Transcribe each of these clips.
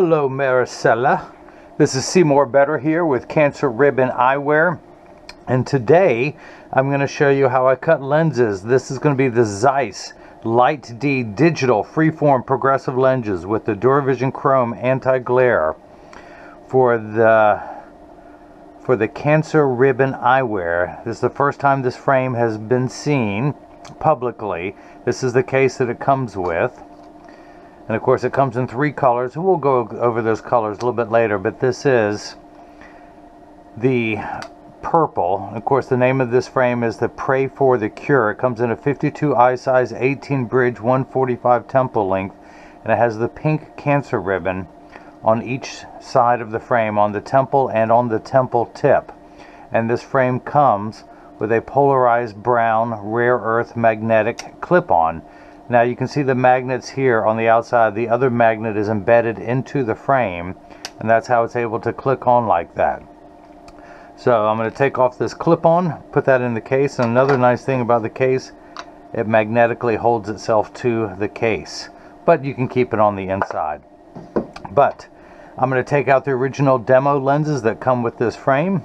Hello Maricella, this is Seymour Better here with Cancer Ribbon Eyewear, and today I'm going to show you how I cut lenses. This is going to be the Zeiss Light D Digital Freeform Progressive Lenses with the DuraVision Chrome Anti-Glare for the Cancer Ribbon Eyewear. This is the first time this frame has been seen publicly. This is the case that it comes with. And of course it comes in 3 colors, and we'll go over those colors a little bit later, but this is the purple. Of course the name of this frame is the Pray for the Cure. It comes in a 52 eye size, 18 bridge, 145 temple length, and it has the pink cancer ribbon on each side of the frame, on the temple and on the temple tip. And this frame comes with a polarized brown rare earth magnetic clip-on. Now you can see the magnets here on the outside. The other magnet is embedded into the frame, and that's how it's able to click on like that. So I'm going to take off this clip-on, put that in the case, and another nice thing about the case, it magnetically holds itself to the case, but you can keep it on the inside. But I'm going to take out the original demo lenses that come with this frame,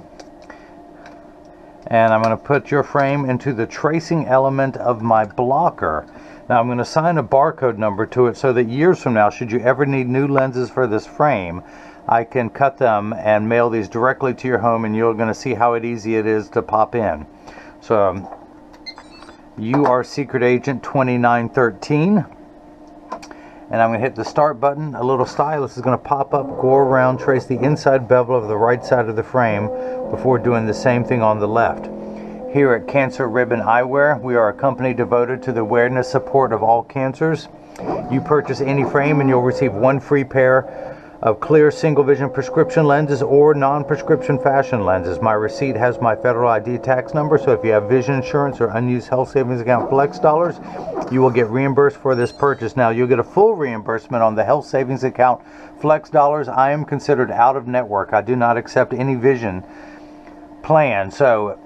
and I'm going to put your frame into the tracing element of my blocker. Now I'm going to assign a barcode number to it so that years from now, should you ever need new lenses for this frame, I can cut them and mail these directly to your home, and you're going to see how easy it is to pop in. So you are Secret Agent 2913, and I'm going to hit the start button. A little stylus is going to pop up, go around, trace the inside bevel of the right side of the frame before doing the same thing on the left. Here at Cancer Ribbon Eyewear, we are a company devoted to the awareness support of all cancers. You purchase any frame and you'll receive 1 free pair of clear single vision prescription lenses or non-prescription fashion lenses. My receipt has my federal ID tax number, so if you have vision insurance or unused health savings account flex dollars, you will get reimbursed for this purchase. Now you'll get a full reimbursement on the health savings account flex dollars. I am considered out of network. I do not accept any vision plan, so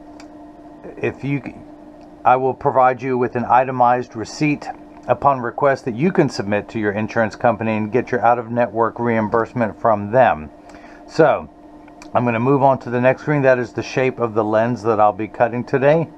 I will provide you with an itemized receipt upon request that you can submit to your insurance company and get your out-of-network reimbursement from them. So I'm going to move on to the next screen. That is the shape of the lens that I'll be cutting today.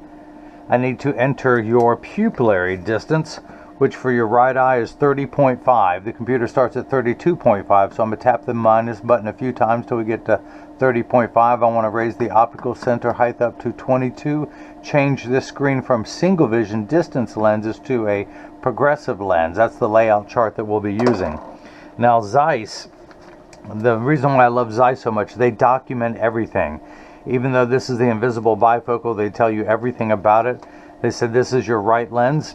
I need to enter your pupillary distance, which for your right eye is 30.5. The computer starts at 32.5, so I'm going to tap the minus button a few times till we get to 30.5. I want to raise the optical center height up to 22. Change this screen from single vision distance lenses to a progressive lens. That's the layout chart that we'll be using. Now Zeiss, the reason why I love Zeiss so much, they document everything. Even though this is the invisible bifocal, they tell you everything about it. They said this is your right lens.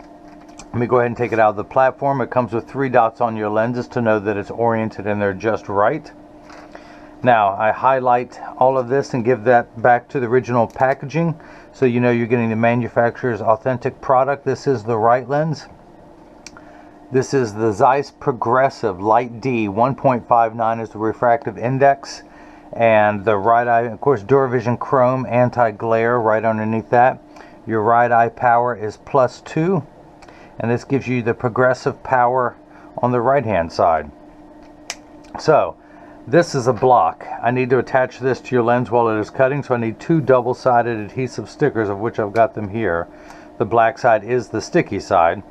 Let me go ahead and take it out of the platform. It comes with 3 dots on your lenses to know that it's oriented and they're just right. Now I highlight all of this and give that back to the original packaging, so you know you're getting the manufacturer's authentic product. This is the right lens. This is the Zeiss Progressive Light D. 1.59 is the refractive index, and the right eye, of course, DuraVision Chrome Anti-Glare right underneath that. Your right eye power is +2, and this gives you the progressive power on the right hand side. So this is a block. I need to attach this to your lens while it is cutting, so I need 2 double-sided adhesive stickers, of which I've got them here. The black side is the sticky side.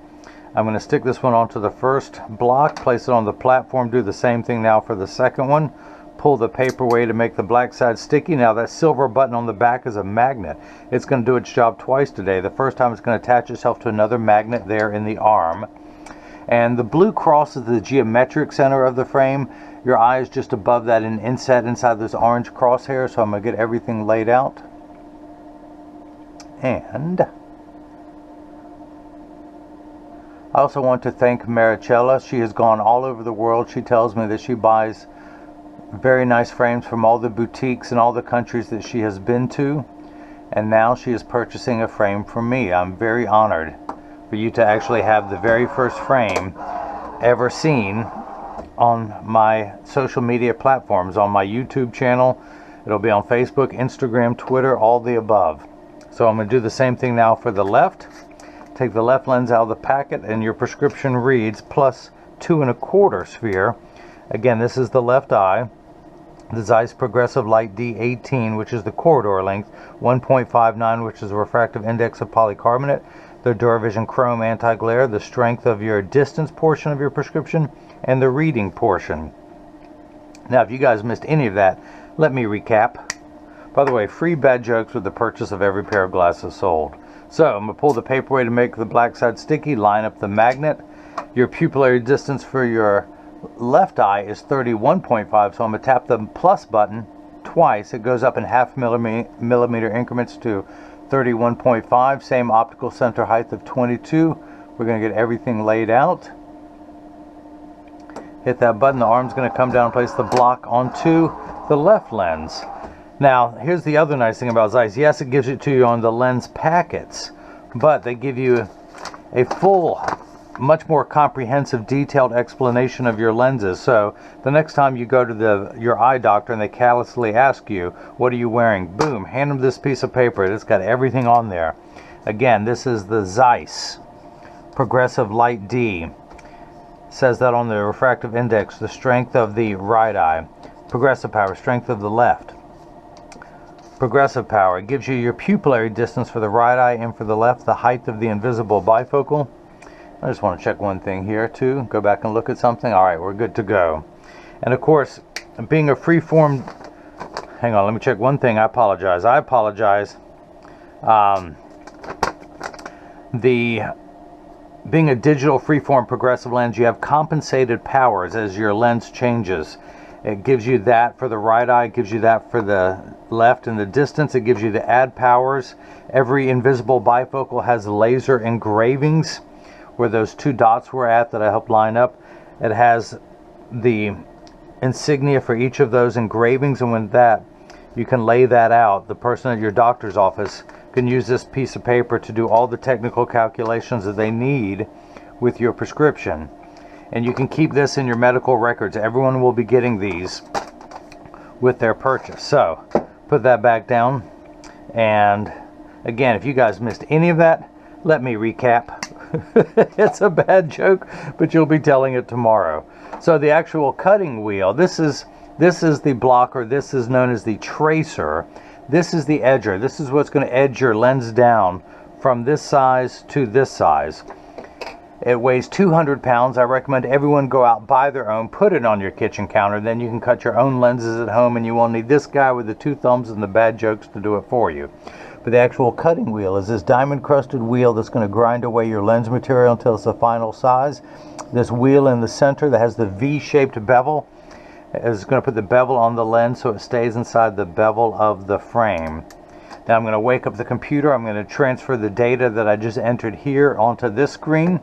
I'm going to stick this one onto the first block, place it on the platform, do the same thing now for the second one. Pull the paper away to make the black side sticky. Now that silver button on the back is a magnet. It's going to do its job twice today. The first time it's going to attach itself to another magnet there in the arm. And the blue cross is the geometric center of the frame. Your eye is just above that and inset inside this orange crosshair, so I'm going to get everything laid out. And I also want to thank Maricellas. She has gone all over the world. She tells me that she buys very nice frames from all the boutiques in all the countries that she has been to, and now she is purchasing a frame from me. I'm very honored for you to actually have the very first frame ever seen on my social media platforms, on my YouTube channel. It'll be on Facebook, Instagram, Twitter, all the above. So I'm going to do the same thing now for the left. Take the left lens out of the packet, and your prescription reads +2 1/4 sphere. Again, this is the left eye. The Zeiss Progressive Light D18, which is the corridor length, 1.59, which is the refractive index of polycarbonate, the DuraVision Chrome anti-glare, the strength of your distance portion of your prescription, and the reading portion. Now, if you guys missed any of that, let me recap. By the way, free bad jokes with the purchase of every pair of glasses sold. So, I'm going to pull the paper away to make the black side sticky, line up the magnet. Your pupillary distance for your left eye is 31.5, so I'm going to tap the plus button twice. It goes up in half millimeter increments to 31.5. Same optical center height of 22. We're going to get everything laid out. Hit that button. The arm's going to come down and place the block onto the left lens. Now, here's the other nice thing about Zeiss. Yes, it gives it to you on the lens packets, but they give you a full, much more comprehensive, detailed explanation of your lenses. So the next time you go to your eye doctor and they callously ask you, what are you wearing? Boom, hand them this piece of paper. It's got everything on there. Again, this is the Zeiss Progressive Light D. It says that on the refractive index, the strength of the right eye. Progressive power, strength of the left. Progressive power, it gives you your pupillary distance for the right eye and for the left, the height of the invisible bifocal. I just want to check one thing here too. Go back and look at something. All right, we're good to go. And of course, being a free-form, hang on, let me check one thing. I apologize. Being a digital free-form progressive lens, you have compensated powers as your lens changes. It gives you that for the right eye, it gives you that for the left, and the distance, it gives you the add powers. Every invisible bifocal has laser engravings where those two dots were at that I helped line up. It has the insignia for each of those engravings, and with that, you can lay that out. The person at your doctor's office can use this piece of paper to do all the technical calculations that they need with your prescription. And you can keep this in your medical records. Everyone will be getting these with their purchase. So, put that back down. And again, if you guys missed any of that, let me recap. It's a bad joke, but you'll be telling it tomorrow. So the actual cutting wheel, this is the blocker. This is known as the tracer. This is the edger. This is what's going to edge your lens down from this size to this size. It weighs 200 pounds. I recommend everyone go out, buy their own, put it on your kitchen counter. Then you can cut your own lenses at home, and you won't need this guy with the two thumbs and the bad jokes to do it for you. But the actual cutting wheel is this diamond-crusted wheel that's going to grind away your lens material until it's the final size. This wheel in the center that has the V-shaped bevel is going to put the bevel on the lens so it stays inside the bevel of the frame. Now I'm going to wake up the computer. I'm going to transfer the data that I just entered here onto this screen.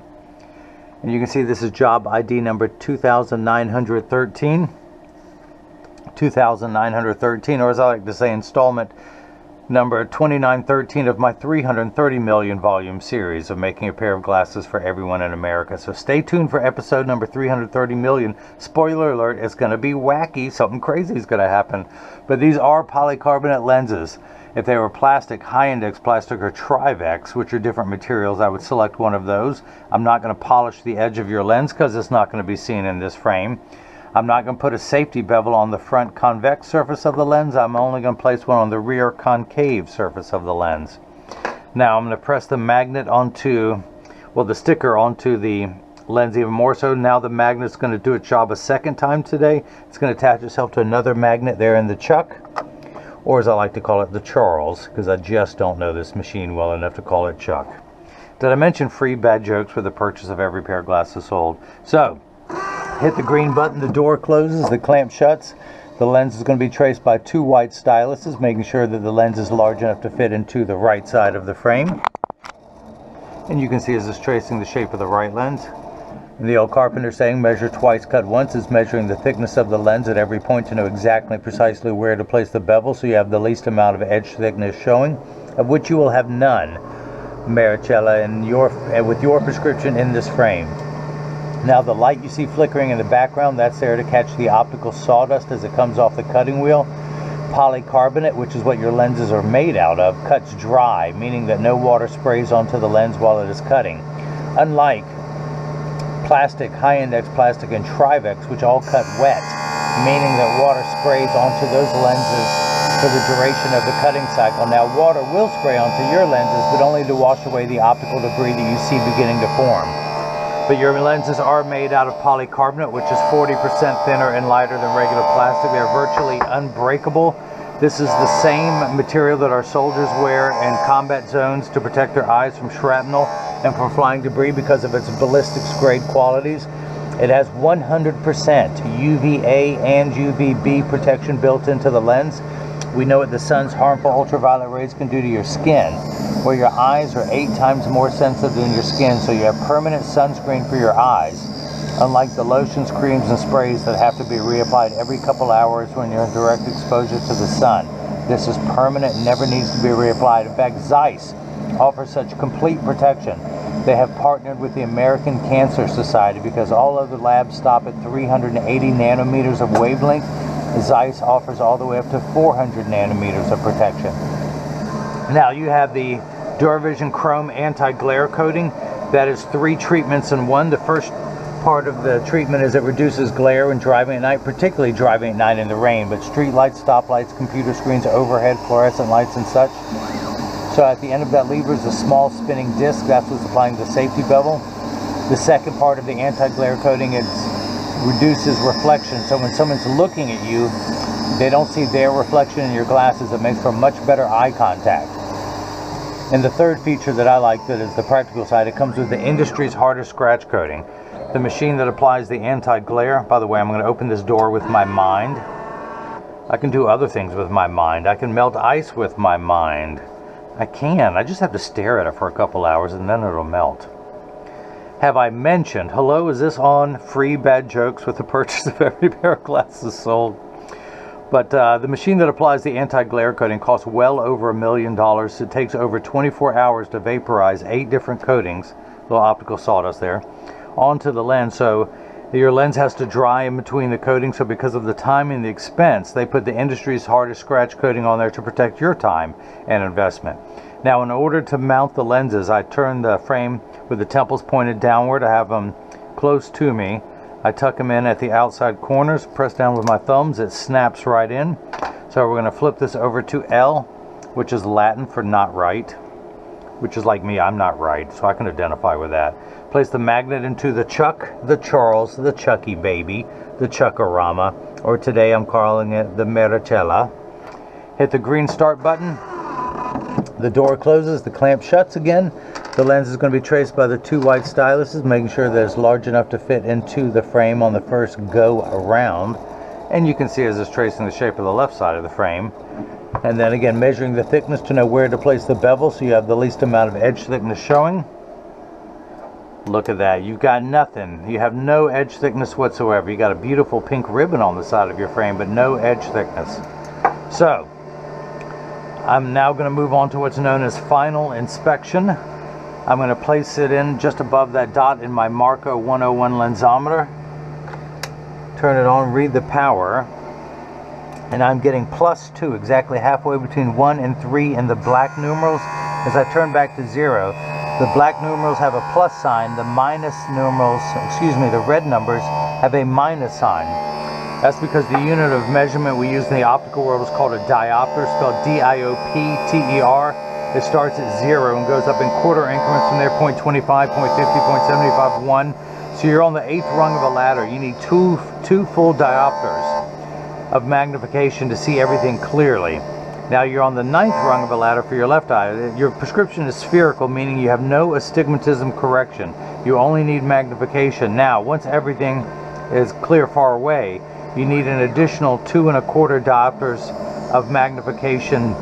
And you can see this is job ID number 2913. 2913, or as I like to say, installment number 2913 of my 330 million volume series of making a pair of glasses for everyone in America. So stay tuned for episode number 330 million. Spoiler alert, it's going to be wacky. Something crazy is going to happen. But these are polycarbonate lenses. If they were plastic, high-index plastic, or Trivex, which are different materials, I would select one of those. I'm not going to polish the edge of your lens because it's not going to be seen in this frame. I'm not going to put a safety bevel on the front convex surface of the lens. I'm only going to place one on the rear concave surface of the lens. Now I'm going to press the magnet onto, well, the sticker onto the lens even more so. Now the magnet's going to do its job a second time today. It's going to attach itself to another magnet there in the chuck, or as I like to call it, the Charles, because I just don't know this machine well enough to call it Chuck. Did I mention free bad jokes for the purchase of every pair of glasses sold? So, hit the green button, the door closes, the clamp shuts. The lens is going to be traced by two white styluses, making sure that the lens is large enough to fit into the right side of the frame. And you can see as it's tracing the shape of the right lens. And the old carpenter saying, measure twice, cut once, is measuring the thickness of the lens at every point to know exactly precisely where to place the bevel so you have the least amount of edge thickness showing, of which you will have none, Maricellas, with your prescription in this frame. Now the light you see flickering in the background, that's there to catch the optical sawdust as it comes off the cutting wheel. Polycarbonate, which is what your lenses are made out of, cuts dry, meaning that no water sprays onto the lens while it is cutting. Unlike plastic, high-index plastic, and Trivex, which all cut wet, meaning that water sprays onto those lenses for the duration of the cutting cycle. Now, water will spray onto your lenses, but only to wash away the optical debris that you see beginning to form. But your lenses are made out of polycarbonate, which is 40% thinner and lighter than regular plastic. They're virtually unbreakable. This is the same material that our soldiers wear in combat zones to protect their eyes from shrapnel and from flying debris because of its ballistics grade qualities. It has 100% UVA and UVB protection built into the lens. We know what the sun's harmful ultraviolet rays can do to your skin, where your eyes are 8 times more sensitive than your skin, so you have permanent sunscreen for your eyes, unlike the lotions, creams, and sprays that have to be reapplied every couple hours when you're in direct exposure to the sun. This is permanent and never needs to be reapplied. In fact, Zeiss offers such complete protection. They have partnered with the American Cancer Society because all other labs stop at 380 nanometers of wavelength. Zeiss offers all the way up to 400 nanometers of protection. Now you have the DuraVision Chrome anti-glare coating. That is 3 treatments in one. The first part of the treatment is it reduces glare when driving at night, particularly driving at night in the rain, but street lights, stoplights, computer screens, overhead fluorescent lights, and such. So at the end of that lever is a small spinning disc. That's what's applying the safety bevel. The second part of the anti-glare coating reduces reflection. So when someone's looking at you, they don't see their reflection in your glasses. It makes for much better eye contact. And the third feature that I like, that is the practical side, it comes with the industry's hardest scratch coating. The machine that applies the anti-glare, by the way, I'm going to open this door with my mind. I can do other things with my mind. I can melt ice with my mind. I just have to stare at it for a couple hours and then it'll melt. Have I mentioned, hello, is this on free bad jokes with the purchase of every pair of glasses sold? But the machine that applies the anti-glare coating costs well over $1 million. It takes over 24 hours to vaporize 8 different coatings, little optical sawdust there, onto the lens. So your lens has to dry in between the coatings. So because of the time and the expense, they put the industry's hardest scratch coating on there to protect your time and investment. Now, in order to mount the lenses, I turn the frame with the temples pointed downward. I have them close to me. I tuck them in at the outside corners, press down with my thumbs. It snaps right in. So we're going to flip this over to L, which is Latin for not right, which is like me, I'm not right, so I can identify with that. Place the magnet into the Chuck, the Charles, the Chucky baby, the Chuckorama, or today I'm calling it the Maricella. Hit the green start button. The door closes, the clamp shuts again. The lens is going to be traced by the 2 white styluses, making sure that it's large enough to fit into the frame on the first go around. And you can see as it's tracing the shape of the left side of the frame. And then again, measuring the thickness to know where to place the bevel so you have the least amount of edge thickness showing. Look at that, you've got nothing. You have no edge thickness whatsoever. You got a beautiful pink ribbon on the side of your frame, but no edge thickness. So, I'm now going to move on to what's known as final inspection. I'm going to place it in just above that dot in my Marco 101 lensometer. Turn it on, read the power. And I'm getting +2, exactly halfway between 1 and 3 in the black numerals. As I turn back to 0, the black numerals have a plus sign, the minus numerals, the red numbers have a minus sign. That's because the unit of measurement we use in the optical world is called a diopter, spelled D-I-O-P-T-E-R. It starts at 0 and goes up in quarter increments from there, 0.25, 0.50, 0.75, 1. So you're on the 8th rung of a ladder. You need two full diopters of magnification to see everything clearly. Now you're on the 9th rung of a ladder for your left eye. Your prescription is spherical, meaning you have no astigmatism correction. You only need magnification. Now, once everything is clear far away, you need an additional 2 1/4 diopters of magnification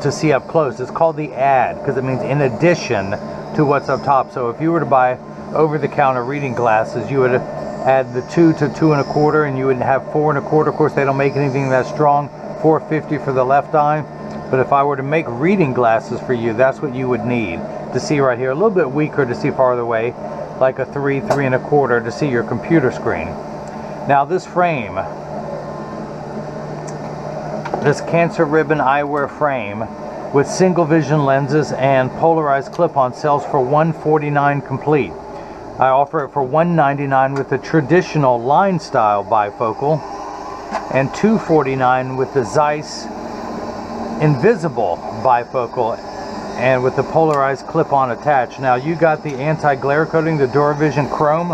to see up close. It's called the add because it means in addition to what's up top. So if you were to buy over-the-counter reading glasses, you would add the 2 to 2 1/4 and you would have 4 1/4. Of course, they don't make anything that strong. 450 for the left eye. But if I were to make reading glasses for you, that's what you would need to see right here. A little bit weaker to see farther away, like a 3, 3 1/4 to see your computer screen. Now this frame, this Cancer Ribbon Eyewear frame with single vision lenses and polarized clip-on sells for $149 complete. I offer it for $199 with the traditional line style bifocal and $249 with the Zeiss invisible bifocal and with the polarized clip-on attached. Now you got the anti-glare coating, the DuraVision Chrome,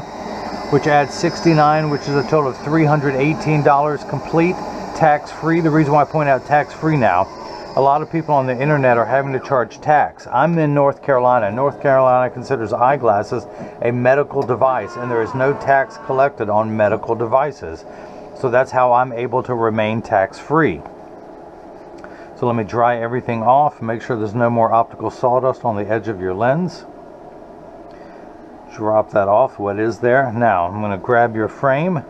which adds $69, which is a total of $318 complete, tax-free. The reason why I point out tax-free now, a lot of people on the internet are having to charge tax. I'm in North Carolina. North Carolina considers eyeglasses a medical device, and there is no tax collected on medical devices. So that's how I'm able to remain tax-free. So let me dry everything off, make sure there's no more optical sawdust on the edge of your lens. Drop that off, what is there. Now I'm going to grab your frame.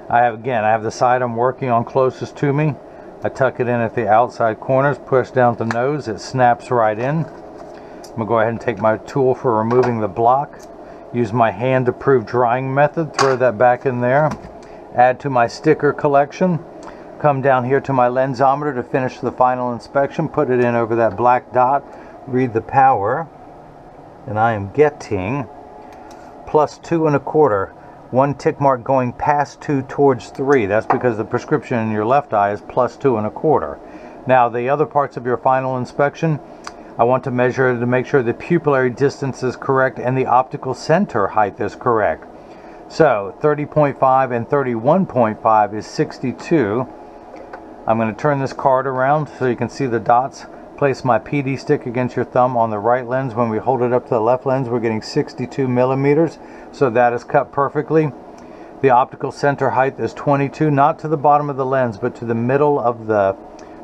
I have the side I'm working on closest to me. I tuck it in at the outside corners, push down the nose, it snaps right in. I'm going to go ahead and take my tool for removing the block. Use my hand-approved drying method, throw that back in there. Add to my sticker collection. Come down here to my lensometer to finish the final inspection. Put it in over that black dot. Read the power. And I am getting +2 1/4. One tick mark going past 2 towards 3. That's because the prescription in your left eye is +2 1/4. Now the other parts of your final inspection, I want to measure to make sure the pupillary distance is correct and the optical center height is correct. So 30.5 and 31.5 is 62. I'm going to turn this card around so you can see the dots. Place my PD stick against your thumb on the right lens. When we hold it up to the left lens, we're getting 62 millimeters. So that is cut perfectly. The optical center height is 22, not to the bottom of the lens, but to the middle of the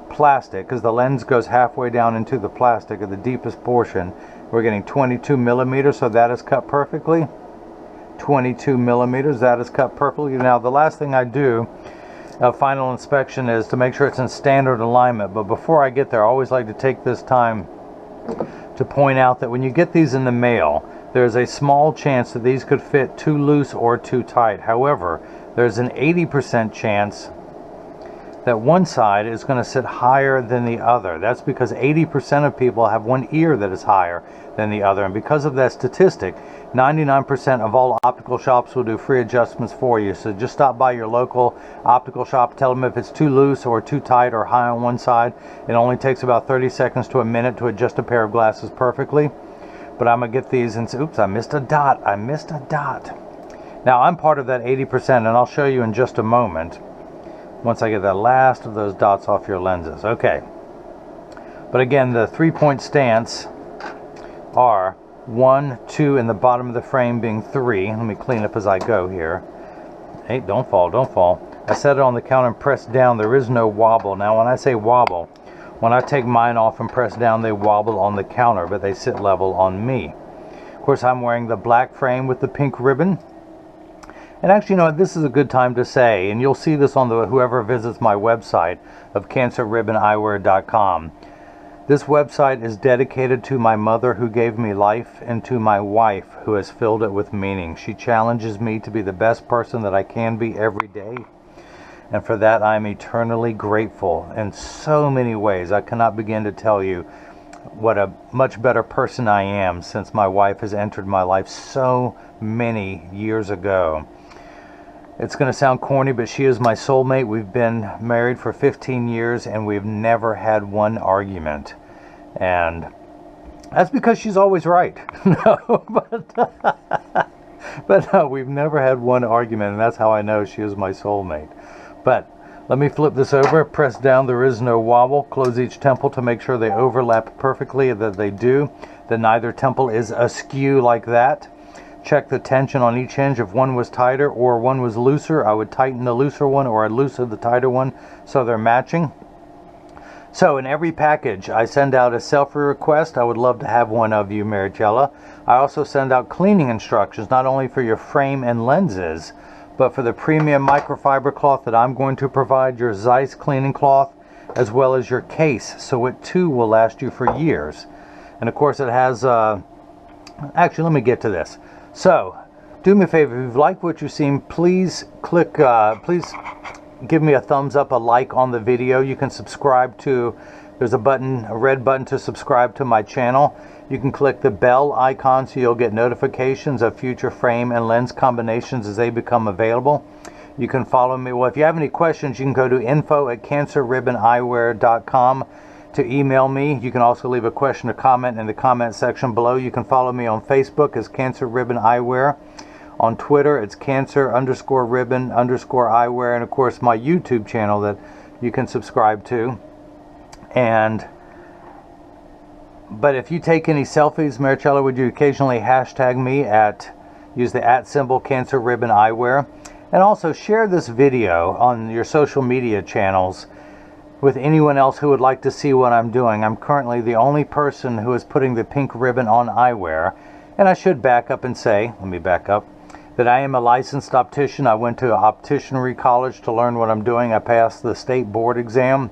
plastic, because the lens goes halfway down into the plastic at the deepest portion. We're getting 22 millimeters, so that is cut perfectly. 22 millimeters, that is cut perfectly. Now the last thing I do final inspection is to make sure it's in standard alignment, but before I get there I always like to take this time to point out that when you get these in the mail, there's a small chance that these could fit too loose or too tight. However, there's an 80% chance that one side is going to sit higher than the other. That's because 80% of people have one ear that is higher than the other, and because of that statistic, 99% of all optical shops will do free adjustments for you. So just stop by your local optical shop, tell them if it's too loose or too tight or high on one side. It only takes about 30 seconds to a minute to adjust a pair of glasses perfectly. But I'm going to get these and say, oops, I missed a dot. Now I'm part of that 80%, and I'll show you in just a moment once I get the last of those dots off your lenses. Okay. But again, the 3-point stance are 1, 2, and the bottom of the frame being 3. Let me clean up as I go here. Hey, don't fall. I set it on the counter and press down. There is no wobble. Now when I say wobble, when I take mine off and press down, they wobble on the counter, but they sit level on me. Of course, I'm wearing the black frame with the pink ribbon. And actually, you know what, this is a good time to say, and you'll see this on whoever visits my website of cancerribboneyewear.com. This website is dedicated to my mother who gave me life and to my wife who has filled it with meaning. She challenges me to be the best person that I can be every day. And for that, I'm eternally grateful in so many ways. I cannot begin to tell you what a much better person I am since my wife has entered my life so many years ago. It's going to sound corny, but she is my soulmate. We've been married for 15 years and we've never had one argument. And that's because she's always right. No, but no, we've never had one argument, and that's how I know she is my soulmate. But let me flip this over, press down, there is no wobble. Close each temple to make sure they overlap perfectly, that they do, that neither temple is askew like that. Check the tension on each hinge. If one was tighter or one was looser, I would tighten the looser one or I'd loosen the tighter one so they're matching. So in every package, I send out a selfie request. I would love to have one of you, Maricella. I also send out cleaning instructions, not only for your frame and lenses, but for the premium microfiber cloth that I'm going to provide, your Zeiss cleaning cloth, as well as your case, so it too will last you for years. And of course it has, actually let me get to this. So, do me a favor, if you've liked what you've seen, please please give me a thumbs up, a like on the video. You can subscribe to there's a button, a red button to subscribe to my channel. You can click the bell icon so you'll get notifications of future frame and lens combinations as they become available. You can follow me. Well, if you have any questions, you can go to info@cancerribboneyewear.com to email me. You can also leave a question or comment in the comment section below. You can follow me on Facebook as Cancer Ribbon Eyewear. On Twitter, it's cancer_ribbon_eyewear. And of course, my YouTube channel that you can subscribe to. But if you take any selfies, Maricella, would you occasionally hashtag me use the @ Cancer Ribbon Eyewear? And also share this video on your social media channels with anyone else who would like to see what I'm doing. I'm currently the only person who is putting the pink ribbon on eyewear. And I should back up and say, let me back up, that I am a licensed optician. I went to opticianry college to learn what I'm doing. I passed the state board exam.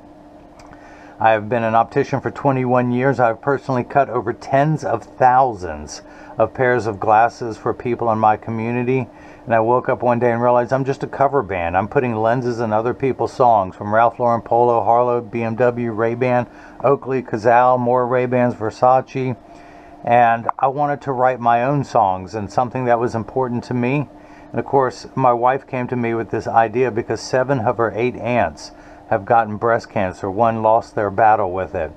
I have been an optician for 21 years. I've personally cut over tens of thousands of pairs of glasses for people in my community. And I woke up one day and realized I'm just a cover band. I'm putting lenses in other people's songs, from Ralph Lauren, Polo, Harlow, BMW, Ray-Ban, Oakley, Cazal, more Ray-Bans, Versace. And I wanted to write my own songs and something that was important to me. And of course, my wife came to me with this idea because 7 of her 8 aunts have gotten breast cancer. One lost their battle with it,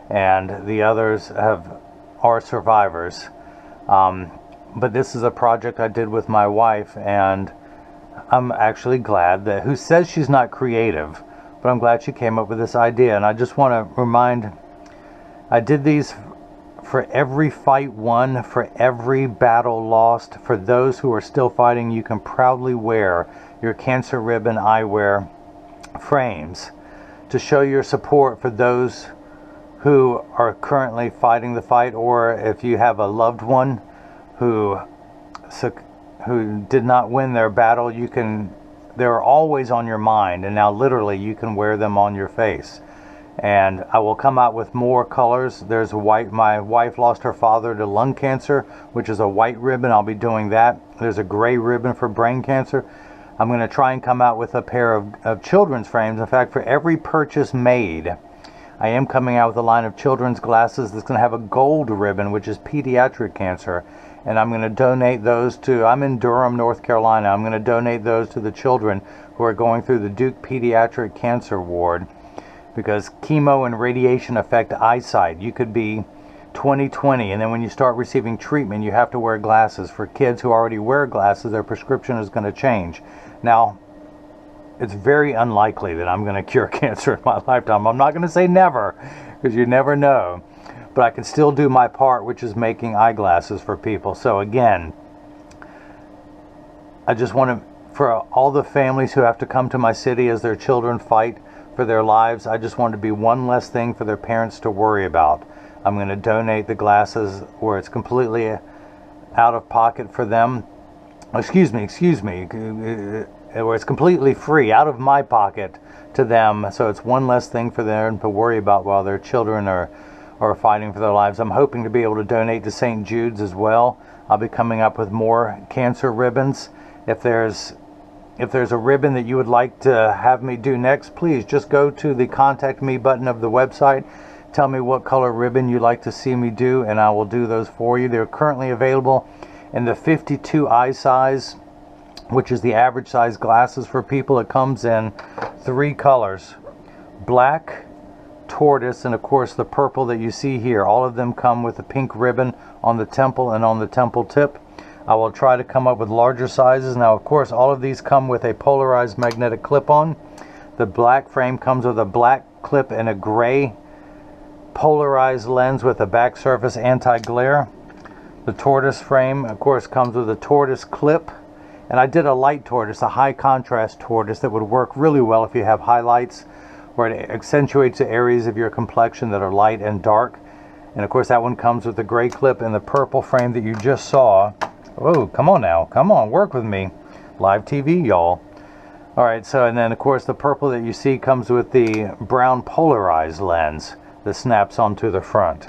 and the others are survivors. But this is a project I did with my wife, and I'm actually glad that, who says she's not creative, but I'm glad she came up with this idea. And I just want to remind, I did these for every fight won, for every battle lost. For those who are still fighting, you can proudly wear your Cancer Ribbon Eyewear frames to show your support for those who are currently fighting the fight, or if you have a loved one who did not win their battle, they're always on your mind, and now literally you can wear them on your face. And I will come out with more colors. There's a white. My wife lost her father to lung cancer, which is a white ribbon. I'll be doing that. There's a gray ribbon for brain cancer. I'm going to try and come out with a pair of children's frames. In fact, for every purchase made, I am coming out with a line of children's glasses that's going to have a gold ribbon, which is pediatric cancer. And I'm going to donate those to, I'm in Durham, North Carolina. I'm going to donate those to the children who are going through the Duke Pediatric Cancer Ward, because chemo and radiation affect eyesight. You could be 20/20, and then when you start receiving treatment, you have to wear glasses. For kids who already wear glasses, their prescription is going to change. Now, it's very unlikely that I'm going to cure cancer in my lifetime. I'm not going to say never, because you never know. But I can still do my part, which is making eyeglasses for people. So again, I just want to, for all the families who have to come to my city as their children fight for their lives, I just want to be one less thing for their parents to worry about. I'm going to donate the glasses where it's completely out of pocket for them. Excuse me, where it's completely free, out of my pocket to them. So it's one less thing for them to worry about while their children are fighting for their lives. I'm hoping to be able to donate to St. Jude's as well. I'll be coming up with more cancer ribbons. If there's a ribbon that you would like to have me do next, please just go to the contact me button of the website. Tell me what color ribbon you'd like to see me do, and I will do those for you. They're currently available in the 52 eye size, which is the average size glasses for people. It comes in 3 colors: black, tortoise, and of course the purple that you see here. All of them come with a pink ribbon on the temple and on the temple tip. I will try to come up with larger sizes. Now, of course, all of these come with a polarized magnetic clip-on. The black frame comes with a black clip and a gray polarized lens with a back surface anti-glare. The tortoise frame, of course, comes with a tortoise clip. And I did a light tortoise, a high contrast tortoise that would work really well if you have highlights, where it accentuates the areas of your complexion that are light and dark. And of course, that one comes with the gray clip and the purple frame that you just saw. Oh, come on now. Come on, work with me. Live TV, y'all. All right, so, and then of course the purple that you see comes with the brown polarized lens that snaps onto the front.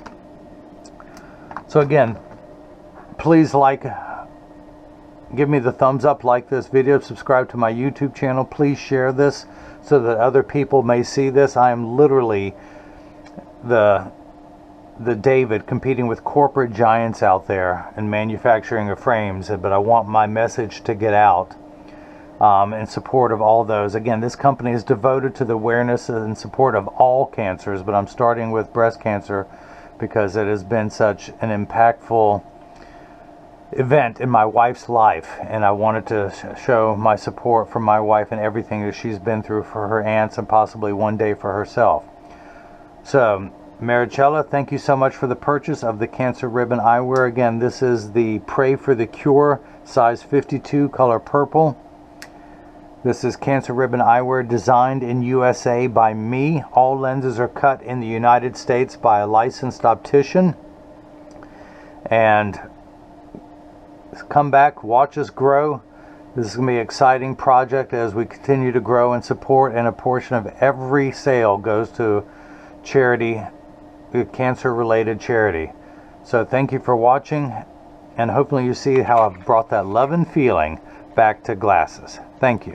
So again, please give me the thumbs up, like this video, subscribe to my YouTube channel. Please share this so that other people may see this. I am literally the David competing with corporate giants out there in manufacturing of frames, but I want my message to get out in support of all those. Again, this company is devoted to the awareness and support of all cancers, but I'm starting with breast cancer because it has been such an impactful event in my wife's life, and I wanted to show my support for my wife and everything that she's been through for her aunts and possibly one day for herself. So Maricella, thank you so much for the purchase of the Cancer Ribbon Eyewear. Again, this is the Pray for the Cure, size 52, color purple. This is Cancer Ribbon Eyewear, designed in USA by me. All lenses are cut in the United States by a licensed optician. And come back, watch us grow. This is going to be an exciting project as we continue to grow and support, and a portion of every sale goes to charity, cancer-related charity. So thank you for watching, and hopefully you see how I've brought that love and feeling back to glasses. Thank you.